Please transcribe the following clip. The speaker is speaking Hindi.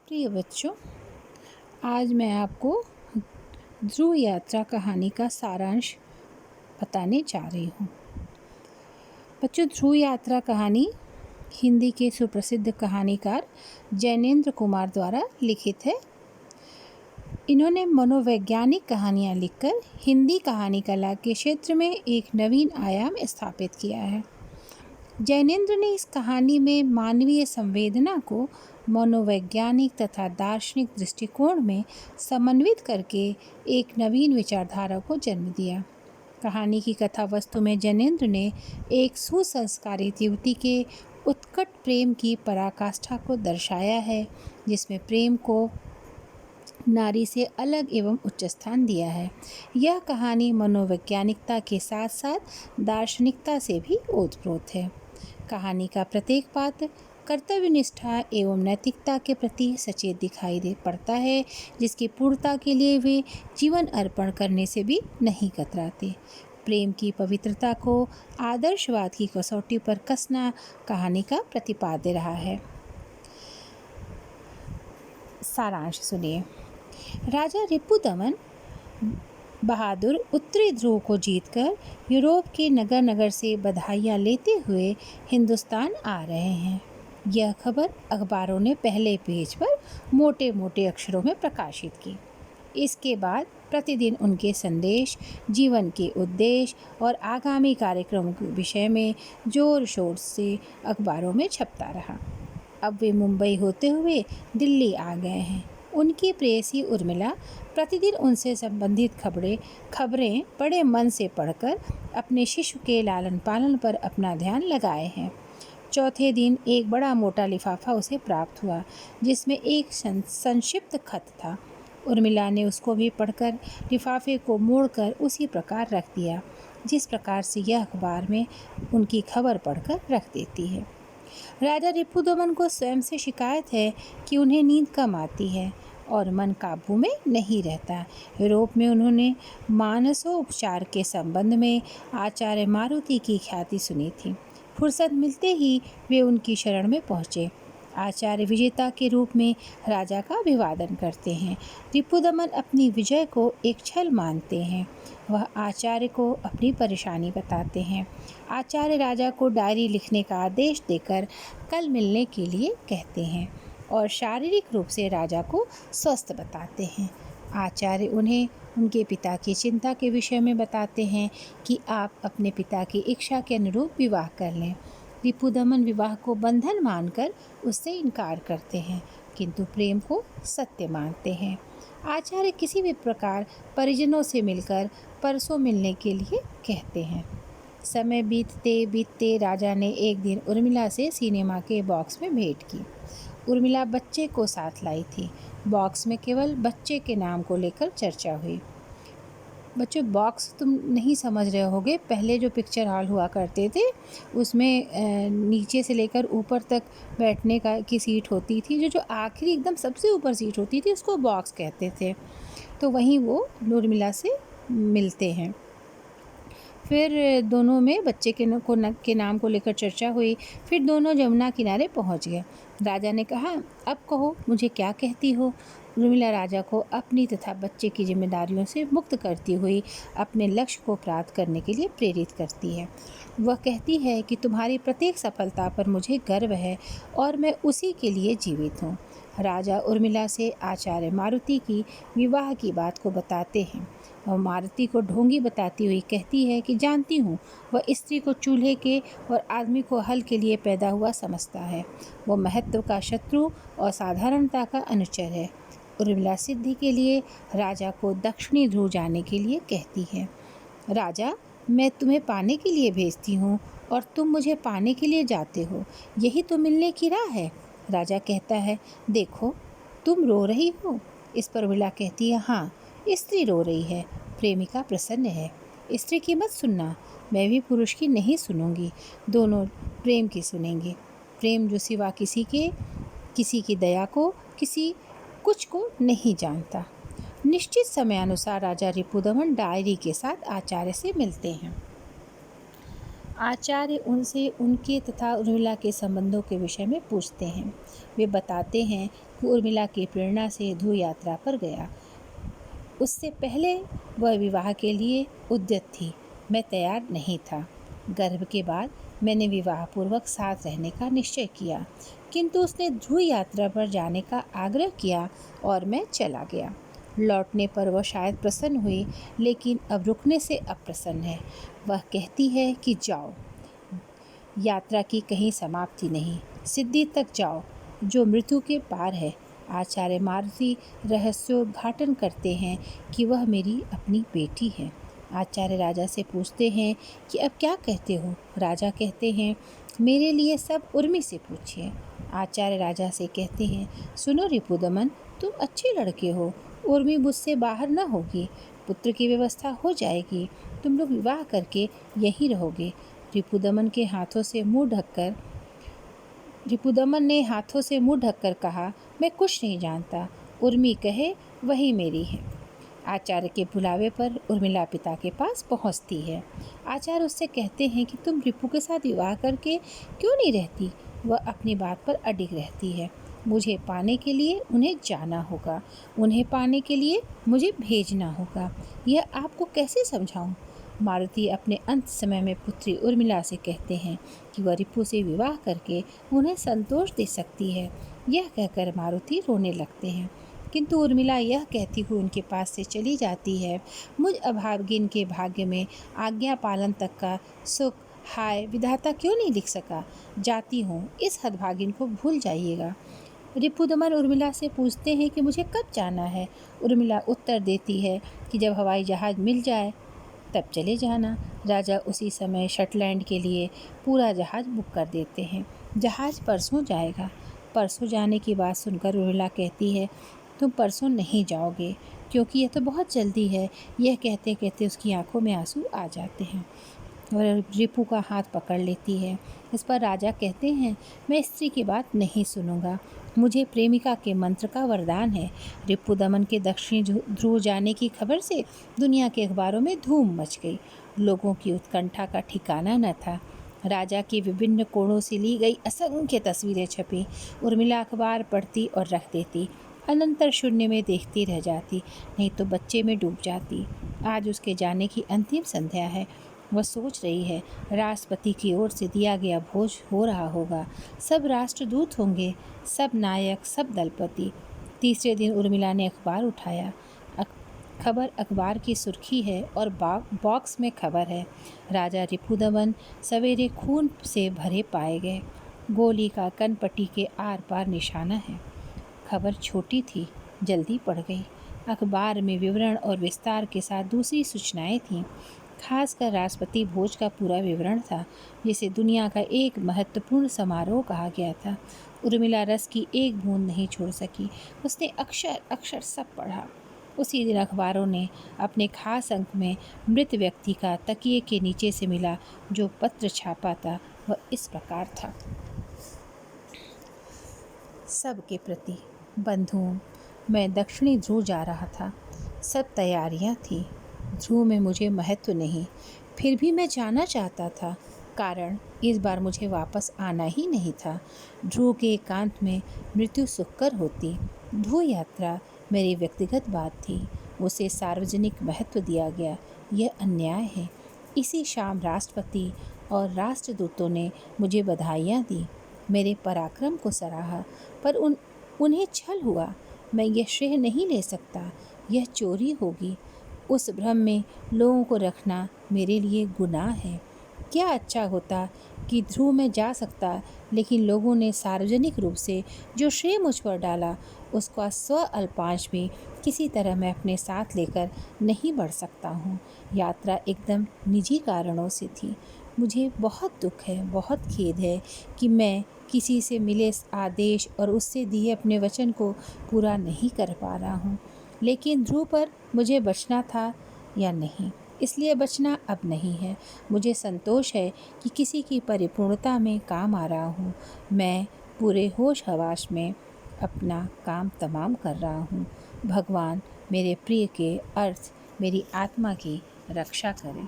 प्रिय बच्चों, आज मैं आपको ध्रुव यात्रा कहानी का सारांश बताने जा रही हूँ। बच्चों, ध्रुव यात्रा कहानी हिंदी के सुप्रसिद्ध कहानीकार जैनेन्द्र कुमार द्वारा लिखित है। इन्होंने मनोवैज्ञानिक कहानियाँ लिखकर हिंदी कहानी कला के क्षेत्र में एक नवीन आयाम स्थापित किया है। जैनेन्द्र ने इस कहानी में मानवीय संवेदना को मनोवैज्ञानिक तथा दार्शनिक दृष्टिकोण में समन्वित करके एक नवीन विचारधारा को जन्म दिया। कहानी की कथा वस्तु में जैनेन्द्र ने एक सुसंस्कारित युवती के उत्कट प्रेम की पराकाष्ठा को दर्शाया है, जिसमें प्रेम को नारी से अलग एवं उच्च स्थान दिया है। यह कहानी मनोवैज्ञानिकता के साथ साथ दार्शनिकता से भी ओतप्रोत है। कहानी का प्रत्येक पात्र कर्तव्यनिष्ठा एवं नैतिकता के प्रति सचेत दिखाई पड़ता है, जिसकी पूर्णता के लिए वे जीवन अर्पण करने से भी नहीं कतराते। प्रेम की पवित्रता को आदर्शवाद की कसौटी पर कसना कहानी का प्रतिपाद्य रहा है। सारांश सुनिए। राजा रिपुदमन बहादुर उत्तरी ध्रुव को जीतकर यूरोप के नगर नगर से बधाइयाँ लेते हुए हिंदुस्तान आ रहे हैं। यह खबर अखबारों ने पहले पेज पर मोटे मोटे अक्षरों में प्रकाशित की। इसके बाद प्रतिदिन उनके संदेश, जीवन के उद्देश्य और आगामी कार्यक्रमों के विषय में जोर शोर से अखबारों में छपता रहा। अब वे मुंबई होते हुए दिल्ली आ गए हैं। उनकी प्रेयसी उर्मिला प्रतिदिन उनसे संबंधित खबरें बड़े मन से पढ़कर अपने शिशु के लालन पालन पर अपना ध्यान लगाए हैं। चौथे दिन एक बड़ा मोटा लिफाफा उसे प्राप्त हुआ, जिसमें एक संक्षिप्त खत था। उर्मिला ने उसको भी पढ़कर लिफाफे को मोड़कर उसी प्रकार रख दिया, जिस प्रकार से यह अखबार में उनकी खबर पढ़कर रख देती है। राजा रिपुदमन को स्वयं से शिकायत है कि उन्हें नींद कम आती है और मन काबू में नहीं रहता। यूरोप में उन्होंने मानसोपचार के संबंध में आचार्य मारुति की ख्याति सुनी थी। फुर्सत मिलते ही वे उनकी शरण में पहुँचे। आचार्य विजेता के रूप में राजा का अभिवादन करते हैं। रिपुदमन अपनी विजय को एक छल मानते हैं। वह आचार्य को अपनी परेशानी बताते हैं। आचार्य राजा को डायरी लिखने का आदेश देकर कल मिलने के लिए कहते हैं और शारीरिक रूप से राजा को स्वस्थ बताते हैं। आचार्य उन्हें उनके पिता की चिंता के विषय में बताते हैं कि आप अपने पिता की इच्छा के अनुरूप विवाह कर लें। रिपुदमन विवाह को बंधन मानकर उससे इनकार करते हैं, किंतु प्रेम को सत्य मानते हैं। आचार्य किसी भी प्रकार परिजनों से मिलकर परसों मिलने के लिए कहते हैं। समय बीतते बीतते राजा ने एक दिन उर्मिला से सिनेमा के बॉक्स में भेंट की। उर्मिला बच्चे को साथ लाई थी। बॉक्स में केवल बच्चे के नाम को लेकर चर्चा हुई। बच्चों, बॉक्स तुम नहीं समझ रहे होगे। पहले जो पिक्चर हॉल हुआ करते थे उसमें नीचे से लेकर ऊपर तक बैठने की सीट होती थी। जो आखिरी एकदम सबसे ऊपर सीट होती थी उसको बॉक्स कहते थे। तो वहीं वो उर्मिला से मिलते हैं। फिर दोनों में बच्चे के नाम को लेकर चर्चा हुई। फिर दोनों जमुना किनारे पहुंच गए। राजा ने कहा, अब कहो मुझे क्या कहती हो। उर्मिला राजा को अपनी तथा बच्चे की जिम्मेदारियों से मुक्त करती हुई अपने लक्ष्य को प्राप्त करने के लिए प्रेरित करती है। वह कहती है कि तुम्हारी प्रत्येक सफलता पर मुझे गर्व है और मैं उसी के लिए जीवित हूँ। राजा उर्मिला से आचार्य मारुति की विवाह की बात को बताते हैं। वह मारुति को ढोंगी बताती हुई कहती है कि जानती हूँ, वह स्त्री को चूल्हे के और आदमी को हल के लिए पैदा हुआ समझता है। वो महत्व का शत्रु और साधारणता का अनुचर है। उर्मिला सिद्धि के लिए राजा को दक्षिणी ध्रुव जाने के लिए कहती है। राजा, मैं तुम्हें पाने के लिए भेजती हूँ और तुम मुझे पाने के लिए जाते हो। यही तो मिलने की राह है। राजा कहता है, देखो तुम रो रही हो। इस पर उर्मिला कहती है, हाँ, स्त्री रो रही है, प्रेमिका प्रसन्न है। स्त्री की मत सुनना, मैं भी पुरुष की नहीं सुनूंगी। दोनों प्रेम की सुनेंगे। प्रेम जो सिवा किसी की दया को, किसी कुछ को नहीं जानता। निश्चित समयानुसार राजा रिपुदमन डायरी के साथ आचार्य से मिलते हैं। आचार्य उनसे उनके तथा उर्मिला के संबंधों के विषय में पूछते हैं। वे बताते हैं कि उर्मिला की प्रेरणा से ध्रुव यात्रा पर गया। उससे पहले वह विवाह के लिए उद्यत थी। मैं तैयार नहीं था। गर्भ के बाद मैंने विवाहपूर्वक साथ रहने का निश्चय किया, किंतु उसने ध्रुव यात्रा पर जाने का आग्रह किया और मैं चला गया। लौटने पर वह शायद प्रसन्न हुई, लेकिन अब रुकने से अप्रसन्न है। वह कहती है कि जाओ, यात्रा की कहीं समाप्ति नहीं, सिद्धि तक जाओ जो मृत्यु के पार है। आचार्य मारुति रहस्योद्घाटन करते हैं कि वह मेरी अपनी बेटी है। आचार्य राजा से पूछते हैं कि अब क्या कहते हो। राजा कहते हैं, मेरे लिए सब उर्मी से पूछिए। आचार्य राजा से कहते हैं, सुनो रिपुदमन, तुम अच्छे लड़के हो, उर्मी मुझसे बाहर न होगी, पुत्र की व्यवस्था हो जाएगी, तुम लोग विवाह करके यहीं रहोगे। रिपुदमन ने हाथों से मुंह ढककर कहा, मैं कुछ नहीं जानता, उर्मी कहे वही मेरी है। आचार्य के बुलावे पर उर्मिला पिता के पास पहुंचती है। आचार्य उससे कहते हैं कि तुम रिपु के साथ विवाह करके क्यों नहीं रहती। वह अपनी बात पर अडिग रहती है। मुझे पाने के लिए उन्हें जाना होगा, उन्हें पाने के लिए मुझे भेजना होगा। यह आपको कैसे समझाऊं। मारुति अपने अंत समय में पुत्री उर्मिला से कहते हैं कि वह रिपु से विवाह करके उन्हें संतोष दे सकती है। यह कहकर मारुति रोने लगते हैं, किंतु उर्मिला यह कहती हुई उनके पास से चली जाती है, मुझ अभागिन के भाग्य में आज्ञा पालन तक का सुख हाय विधाता क्यों नहीं लिख सका। जाती हूँ, इस हतभागिन को भूल जाइएगा। रिपुदमन उर्मिला से पूछते हैं कि मुझे कब जाना है। उर्मिला उत्तर देती है कि जब हवाई जहाज़ मिल जाए तब चले जाना। राजा उसी समय शटलैंड के लिए पूरा जहाज़ बुक कर देते हैं। जहाज़ परसों जाएगा। परसों जाने की बात सुनकर उर्मिला कहती है, तुम परसों नहीं जाओगे क्योंकि यह तो बहुत जल्दी है। यह कहते कहते उसकी आंखों में आंसू आ जाते हैं। वह रिपु का हाथ पकड़ लेती है। इस पर राजा कहते हैं, मैं स्त्री की बात नहीं सुनूंगा, मुझे प्रेमिका के मंत्र का वरदान है। रिपुदमन के दक्षिणी ध्रुव जाने की खबर से दुनिया के अखबारों में धूम मच गई। लोगों की उत्कंठा का ठिकाना न था। राजा की विभिन्न कोणों से ली गई असंख्य तस्वीरें छपी। उर्मिला अखबार पढ़ती और रख देती, अनंतर शून्य में देखती रह जाती, नहीं तो बच्चे में डूब जाती। आज उसके जाने की अंतिम संध्या है। वह सोच रही है, राष्ट्रपति की ओर से दिया गया भोज हो रहा होगा, सब राष्ट्रदूत होंगे, सब नायक, सब दलपति। तीसरे दिन उर्मिला ने अखबार उठाया। खबर अखबार की सुर्खी है और बॉक्स में खबर है, राजा रिपुदमन सवेरे खून से भरे पाए गए, गोली का कनपट्टी के आर पार निशाना है। खबर छोटी थी, जल्दी पढ़ गई। अखबार में विवरण और विस्तार के साथ दूसरी सूचनाएं थीं। खासकर राष्ट्रपति भोज का पूरा विवरण था, जिसे दुनिया का एक महत्वपूर्ण समारोह कहा गया था। उर्मिला रस की एक बूंद नहीं छोड़ सकी। उसने अक्षर अक्षर सब पढ़ा। उसी दिन अखबारों ने अपने खास अंक में मृत व्यक्ति का तकिए के नीचे से मिला जो पत्र छापा था, वह इस प्रकार था। सबके प्रति बंधुओं, मैं दक्षिणी ध्रुव जा रहा था। सब तैयारियां थी। ध्रुव में मुझे महत्व नहीं, फिर भी मैं जाना चाहता था, कारण इस बार मुझे वापस आना ही नहीं था। ध्रुव के एकांत में मृत्यु सुखकर होती। ध्रुव यात्रा मेरी व्यक्तिगत बात थी, उसे सार्वजनिक महत्व दिया गया, यह अन्याय है। इसी शाम राष्ट्रपति और राष्ट्रदूतों ने मुझे बधाइयाँ दी, मेरे पराक्रम को सराहा, पर उन्हें छल हुआ। मैं यह श्रेय नहीं ले सकता, यह चोरी होगी। उस भ्रम में लोगों को रखना मेरे लिए गुनाह है। क्या अच्छा होता कि ध्रुव में जा सकता, लेकिन लोगों ने सार्वजनिक रूप से जो श्रेय मुझ पर डाला, उसका स्व अल्पांश भी किसी तरह मैं अपने साथ लेकर नहीं बढ़ सकता हूँ। यात्रा एकदम निजी कारणों से थी। मुझे बहुत दुख है, बहुत खेद है कि मैं किसी से मिले आदेश और उससे दिए अपने वचन को पूरा नहीं कर पा रहा हूँ। लेकिन ध्रुव पर मुझे बचना था या नहीं, इसलिए बचना अब नहीं है। मुझे संतोष है कि किसी की परिपूर्णता में काम आ रहा हूँ। मैं पूरे होश हवास में अपना काम तमाम कर रहा हूँ। भगवान मेरे प्रिय के अर्थ मेरी आत्मा की रक्षा करें।